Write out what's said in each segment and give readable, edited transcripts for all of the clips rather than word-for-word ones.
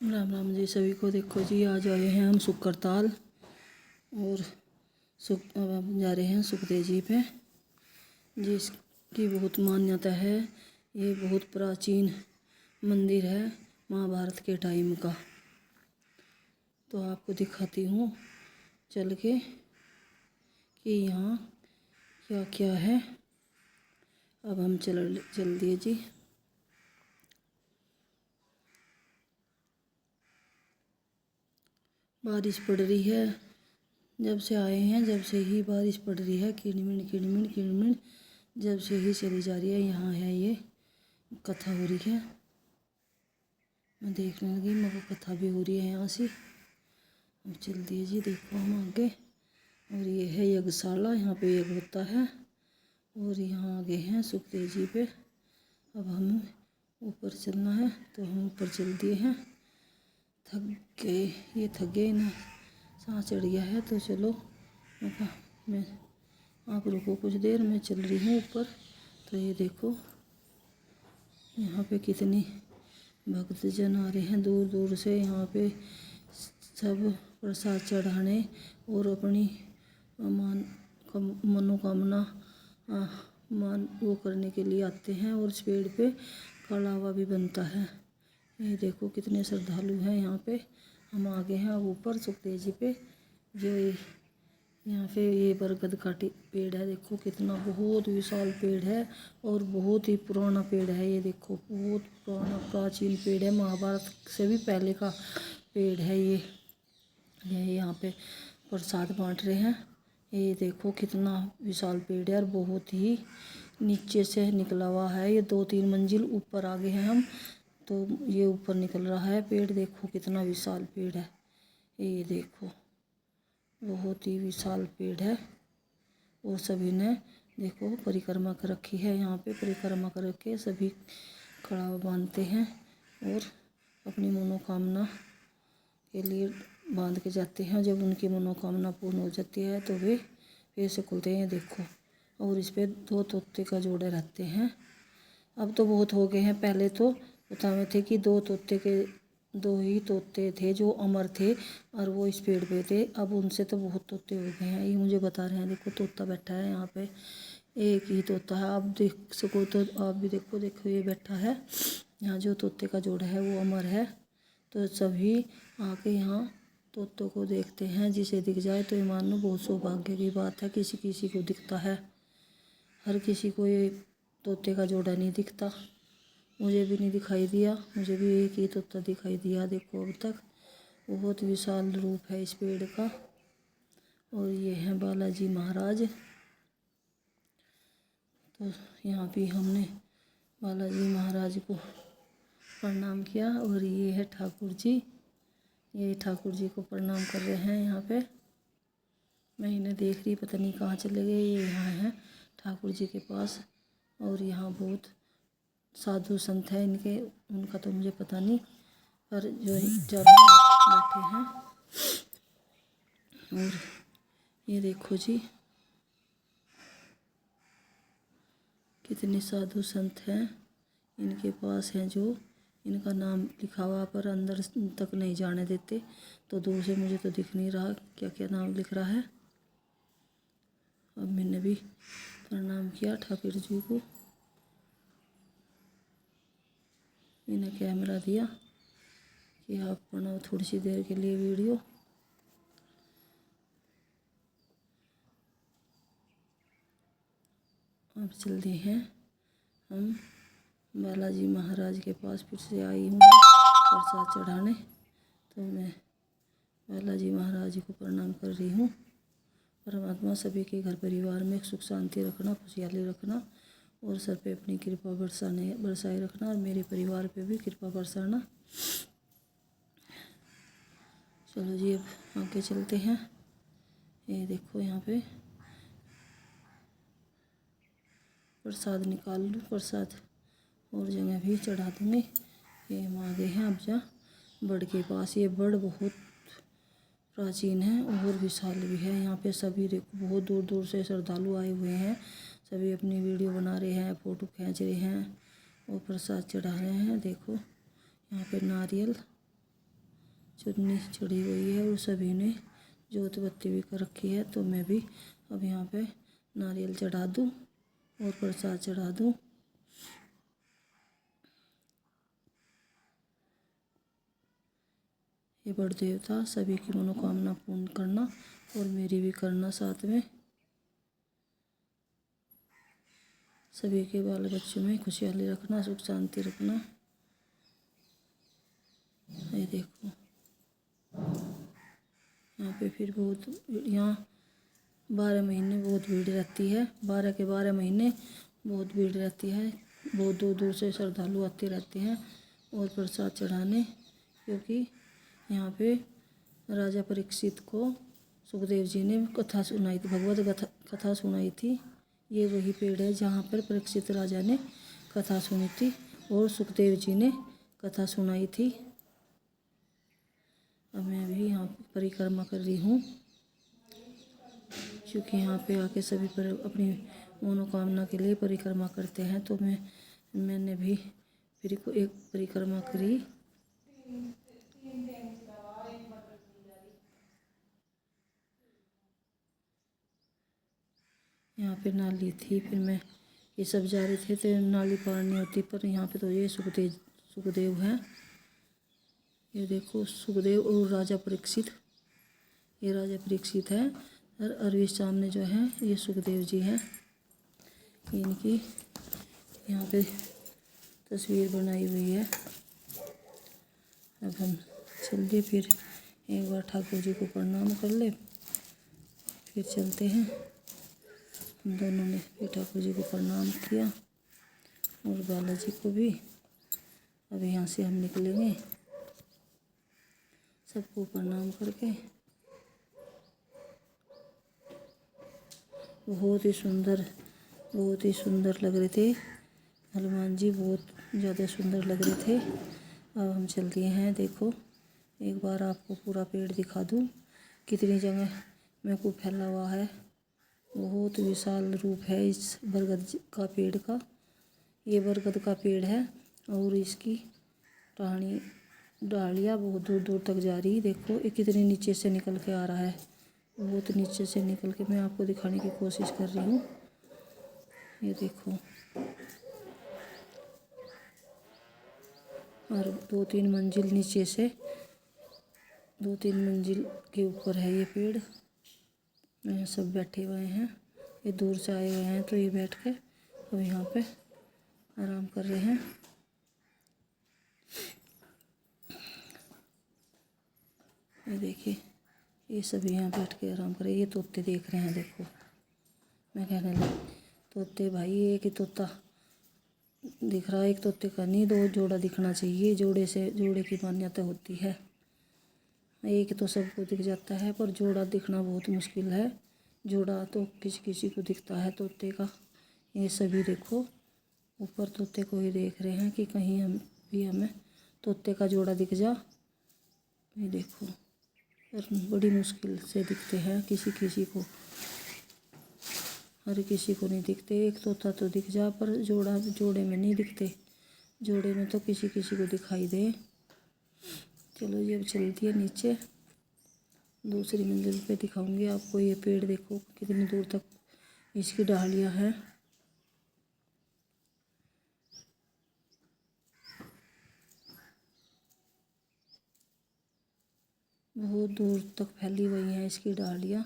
राम राम जी सभी को। देखो जी, आज आए हैं हम सुकरताल और अब हम जा रहे हैं सुखदेव जी पे, जिसकी बहुत मान्यता है। ये बहुत प्राचीन मंदिर है, महाभारत के टाइम का। तो आपको दिखाती हूँ चल के कि यहाँ क्या क्या है। अब हम चल दिए जी। बारिश पड़ रही है, जब से आए हैं जब से ही बारिश पड़ रही है। किड़मिड़ किड़मिड़ किड़मिड़ जब से ही चली जा रही है। यहाँ है ये कथा हो रही है, मैं देखने लगी, मगर कथा भी हो रही है यहाँ से। अब चल दिए जी, देखो हम आगे। और ये है यज्ञशाला, यहाँ पे यज्ञ होता है। और यहाँ आगे हैं सुखदेव जी पे। अब हमें ऊपर चलना है, तो हम ऊपर चल दिए हैं। थक गए ना, सांस चढ़ गया है। तो चलो मैं आप रुको कुछ देर, मैं चल रही हूँ ऊपर। तो ये देखो यहाँ पे कितनी भक्तजन आ रहे हैं दूर दूर से। यहाँ पे सब प्रसाद चढ़ाने और अपनी मनोकामना मान वो करने के लिए आते हैं। और इस पेड़ पे कड़ावा भी बनता है। ये देखो कितने श्रद्धालु हैं यहाँ पे। हम आ गए हैं अब ऊपर सुखदेव जी पे। जो यहाँ पे ये बरगद का पेड़ है, देखो कितना बहुत विशाल पेड़ है और बहुत ही पुराना पेड़ है। ये देखो बहुत पुराना प्राचीन पेड़ है, महाभारत से भी पहले का पेड़ है ये यहाँ पे प्रसाद बांट रहे हैं। ये देखो कितना विशाल पेड़ है और बहुत ही नीचे से निकला हुआ है। ये 2-3 मंजिल ऊपर आ गए हैं हम, तो ये ऊपर निकल रहा है पेड़। देखो कितना विशाल पेड़ है, ये देखो बहुत ही विशाल पेड़ है। और सभी ने देखो परिक्रमा कर रखी है। यहाँ पे परिक्रमा कर रखे सभी कड़ा बांधते हैं और अपनी मनोकामना के लिए बांध के जाते हैं। जब उनकी मनोकामना पूर्ण हो जाती है तो वे फिर से खुलते हैं, देखो। और इस पे 2 तोते का जोड़े रहते हैं। अब तो बहुत हो गए हैं, पहले तो बताए थे कि 2 ही तोते थे जो अमर थे और वो इस पेड़ पे थे। अब उनसे तो बहुत तोते हो गए हैं, ये मुझे बता रहे हैं। देखो तोता बैठा है यहाँ पे, एक ही तोता है। आप देख सको तो आप भी देखो, ये बैठा है यहाँ। जो तोते का जोड़ा है वो अमर है। तो सभी आके यहाँ तोतों को देखते हैं। जिसे दिख जाए तो ये मानो बहुत सौभाग्य की बात है। किसी किसी को दिखता है, हर किसी को ये तोते का जोड़ा नहीं दिखता। मुझे भी नहीं दिखाई दिया, मुझे भी एक ही तोता दिखाई दिया। देखो अब तक बहुत विशाल रूप है इस पेड़ का। और ये हैं बालाजी महाराज। तो यहाँ भी हमने बालाजी महाराज को प्रणाम किया। और ये है ठाकुर जी, ये ठाकुर जी को प्रणाम कर रहे हैं यहाँ पे। मैं इन्हें देख रही, पता नहीं कहाँ चले गए। ये यहाँ हैं ठाकुर जी के पास। और यहाँ बहुत साधु संत है इनके, उनका तो मुझे पता नहीं, पर जो चारों तरफ बैठे हैं। और ये देखो जी कितने साधु संत हैं इनके पास हैं, जो इनका नाम लिखा हुआ पर अंदर तक नहीं जाने देते। तो दूर से मुझे तो दिख नहीं रहा क्या क्या नाम लिख रहा है। अब मैंने भी प्रणाम किया ठाकुर जी को। इन्हें कैमरा दिया कि आप बनाओ थोड़ी सी देर के लिए वीडियो। अब चलते हैं हम बालाजी महाराज के पास। फिर से आई हूँ प्रसाद चढ़ाने, तो मैं बालाजी महाराज जी को प्रणाम कर रही हूँ। परमात्मा सभी के घर परिवार में सुख शांति रखना, खुशहाली रखना और सर पे अपनी कृपा बरसाए रखना। और मेरे परिवार पे भी कृपा बरसाना। चलो जी अब आगे चलते हैं। ये देखो यहाँ पे प्रसाद निकाल लूँ, प्रसाद और जगह भी चढ़ा दूँगी। ये हम आ गए हैं अब जा बड़ के पास। ये बड़ बहुत प्राचीन है और विशाल भी है। यहाँ पे सभी देखो बहुत दूर दूर से श्रद्धालु आए हुए हैं। सभी अपनी वीडियो बना रहे हैं, फ़ोटो खींच रहे हैं और प्रसाद चढ़ा रहे हैं। देखो यहाँ पे नारियल चुन्नी चढ़ी हुई है और सभी ने जोत बत्ती भी कर रखी है। तो मैं भी अब यहाँ पे नारियल चढ़ा दूँ और प्रसाद चढ़ा दूँ। ये बड़ देवता सभी की मनोकामना पूर्ण करना और मेरी भी करना साथ में। सभी के बाल बच्चों में खुशहाली रखना, सुख शांति रखना। ये देखो यहाँ पे फिर बहुत, यहाँ 12 महीने बहुत भीड़ रहती है। 12 के 12 महीने बहुत भीड़ रहती है। बहुत दूर दूर से श्रद्धालु आते रहते हैं और प्रसाद चढ़ाने, क्योंकि यहाँ पे राजा परीक्षित को सुखदेव जी ने कथा सुनाई थी, भगवत कथा सुनाई थी। ये वही पेड़ है जहाँ पर परीक्षित राजा ने कथा सुनी थी और सुखदेव जी ने कथा सुनाई थी। अब मैं भी यहाँ परिक्रमा कर रही हूँ, क्योंकि यहाँ पे आके सभी पर अपनी मनोकामना के लिए परिक्रमा करते हैं। तो मैंने भी फिर को एक परिक्रमा करी। यहाँ पे नाली थी, फिर मैं ये सब जा रहे थे तो नाली पार नहीं होती, पर यहाँ पे तो ये सुखदेव हैं। ये देखो सुखदेव और राजा परीक्षित, ये राजा परीक्षित है और ये सामने जो है ये सुखदेव जी हैं। इनकी यहाँ पे तस्वीर बनाई हुई है। अब हम चलिए फिर एक बार ठाकुर जी को प्रणाम कर ले, फिर चलते हैं। हम दोनों ने फिर ठाकुर जी को प्रणाम किया और बालाजी को भी। अब यहाँ से हम निकलेंगे सबको प्रणाम करके। बहुत ही सुंदर लग रहे थे हनुमान जी, बहुत ज़्यादा सुंदर लग रहे थे। अब हम चल दिए हैं। देखो एक बार आपको पूरा पेड़ दिखा दूँ, कितनी जगह मेरे को फैला हुआ है। बहुत विशाल रूप है इस बरगद का पेड़ का। ये बरगद का पेड़ है और इसकी टहनी डालियाँ बहुत दूर दूर तक जा रही। देखो ये कितने नीचे से निकल के आ रहा है, बहुत नीचे से निकल के मैं आपको दिखाने की कोशिश कर रही हूँ। ये देखो, और 2-3 मंजिल नीचे से, 2-3 मंजिल के ऊपर है ये पेड़। यहाँ सब बैठे हुए हैं, ये दूर से आए हुए हैं तो ये बैठ के अब यहाँ पे आराम कर रहे हैं। ये देखिए ये सभी यहाँ बैठ के आराम कर रहे हैं। ये तोते देख रहे हैं, देखो मैं कहने लगी तोते भाई, एक ही तोता दिख रहा है, एक तोते का नहीं, 2 जोड़ा दिखना चाहिए। जोड़े की मान्यता होती है। एक तो सबको दिख जाता है, पर जोड़ा दिखना बहुत मुश्किल है। जोड़ा तो किसी किसी को दिखता है तोते का। ये सभी देखो ऊपर तोते को ही देख रहे हैं कि कहीं हमें तोते का जोड़ा दिख जा। ये देखो बड़ी मुश्किल से दिखते हैं किसी किसी को, हर किसी को नहीं दिखते। एक तोता तो दिख जा, पर जोड़े में नहीं दिखते। जोड़े में तो किसी किसी को दिखाई दे। चलो ये अब चलती है नीचे, दूसरी मंजिल पे दिखाऊंगी आपको। ये पेड़ देखो कितनी दूर तक इसकी डालियाँ हैं। बहुत दूर तक फैली हुई हैं इसकी डालियाँ।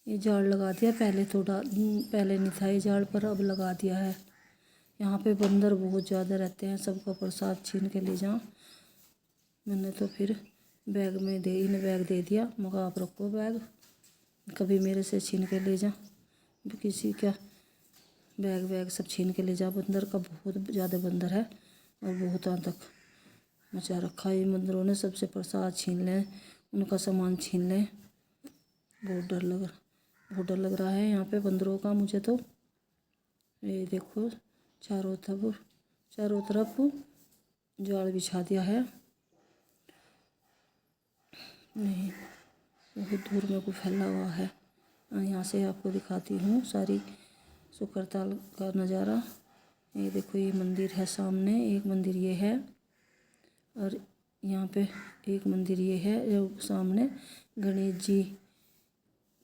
ये झाड़ लगा दिया, पहले नहीं था ये झाड़, पर अब लगा दिया है। यहाँ पे बंदर बहुत ज़्यादा रहते हैं, सबका प्रसाद छीन के ले जाओ। मैंने तो फिर बैग दे दिया, मगर आप रखो बैग, कभी मेरे से छीन के ले जा। किसी का बैग सब छीन के ले जा। बंदर का बहुत ज़्यादा बंदर है और बहुत तक मचा रखा है। बंदरों ने सबसे प्रसाद छीन लें, उनका सामान छीन लें। बहुत डर लग रहा है यहाँ पे बंदरों का मुझे तो। ये देखो चारों तरफ जाल बिछा दिया है। नहीं, बहुत दूर में को फैला हुआ है। यहाँ से आपको दिखाती हूँ सारी सुकरताल का नज़ारा। ये देखो ये मंदिर है सामने, एक मंदिर ये है और यहाँ पे एक मंदिर ये है जो सामने गणेश जी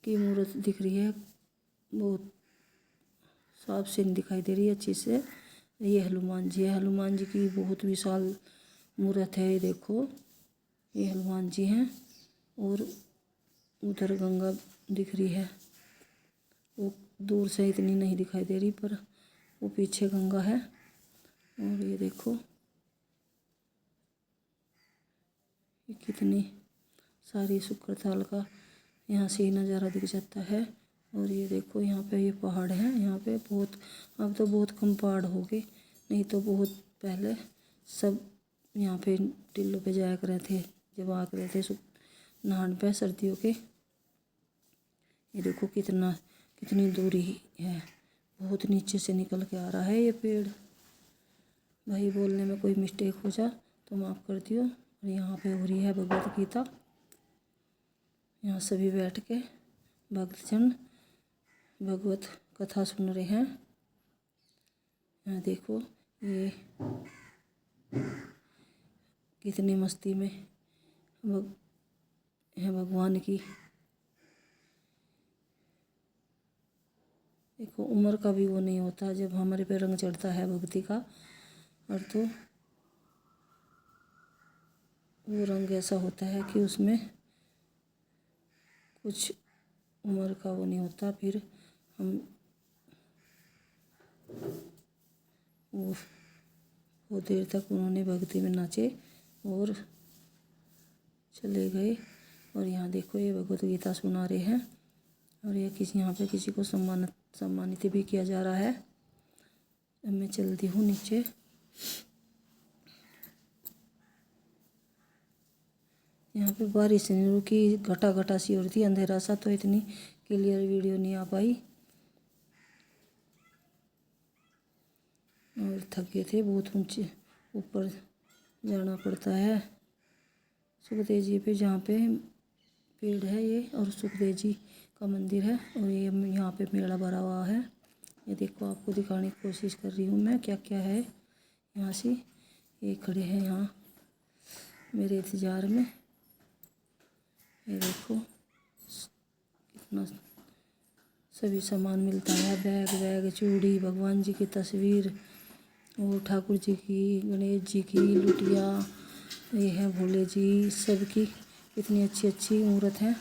की मूर्त दिख रही है, बहुत साफ सीन दिखाई दे रही है अच्छी से। ये हनुमान जी है, हनुमान जी की बहुत विशाल मूर्त है। ये देखो ये हनुमान जी हैं और उधर गंगा दिख रही है, वो दूर से इतनी नहीं दिखाई दे रही पर वो पीछे गंगा है। और ये देखो ये कितनी सारी शुक्रताल का यहाँ से ही नज़ारा दिख जाता है। और ये देखो यहाँ पे ये पहाड़ है, यहाँ पे बहुत, अब तो बहुत कम पहाड़ हो गए, नहीं तो बहुत पहले सब यहाँ पे टिल्लों पे जाया करे थे जब आ रहे थे नहान पे सर्दियों के। ये देखो कितनी दूरी है, बहुत नीचे से निकल के आ रहा है ये पेड़। भाई बोलने में कोई मिस्टेक हो जा तो माफ़ कर दियो। और यहाँ पे हो रही है भगवत गीता, यहाँ सभी बैठ के भक्तजन भगवत कथा सुन रहे हैं। यहाँ देखो ये कितनी मस्ती में है भगवान की। देखो उम्र का भी वो नहीं होता, जब हमारे पे रंग चढ़ता है भक्ति का और तो वो रंग ऐसा होता है कि उसमें कुछ उम्र का वो नहीं होता। फिर हम वो देर तक उन्होंने भक्ति में नाचे और चले गए। और यहाँ देखो ये भगवत गीता सुना रहे हैं और ये यहाँ पे किसी को सम्मानित भी किया जा रहा है। अब मैं चलती हूँ नीचे। यहाँ पे बारिश नहीं रुकी, घटा घटा सी हो रही थी, अंधेरा सा, तो इतनी क्लियर वीडियो नहीं आ पाई और थक गए थे, बहुत ऊंचे ऊपर जाना पड़ता है सुखदेव जी पे, जहाँ पे पेड़ है ये और सुखदेव जी का मंदिर है। और ये यहाँ पे मेला भरा हुआ है। ये देखो आपको दिखाने की कोशिश कर रही हूँ मैं क्या क्या है यहाँ से। ये खड़े हैं यहाँ मेरे इंतज़ार में। ये देखो कितना सभी सामान मिलता है, बैग चूड़ी, भगवान जी की तस्वीर और ठाकुर जी की, गणेश जी की, लुटिया, ये है भोले जी, सबकी इतनी अच्छी मूर्त है।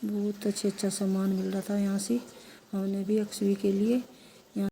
बहुत अच्छा सामान मिल रहा था यहाँ से, हमने भी अक्षवी के लिए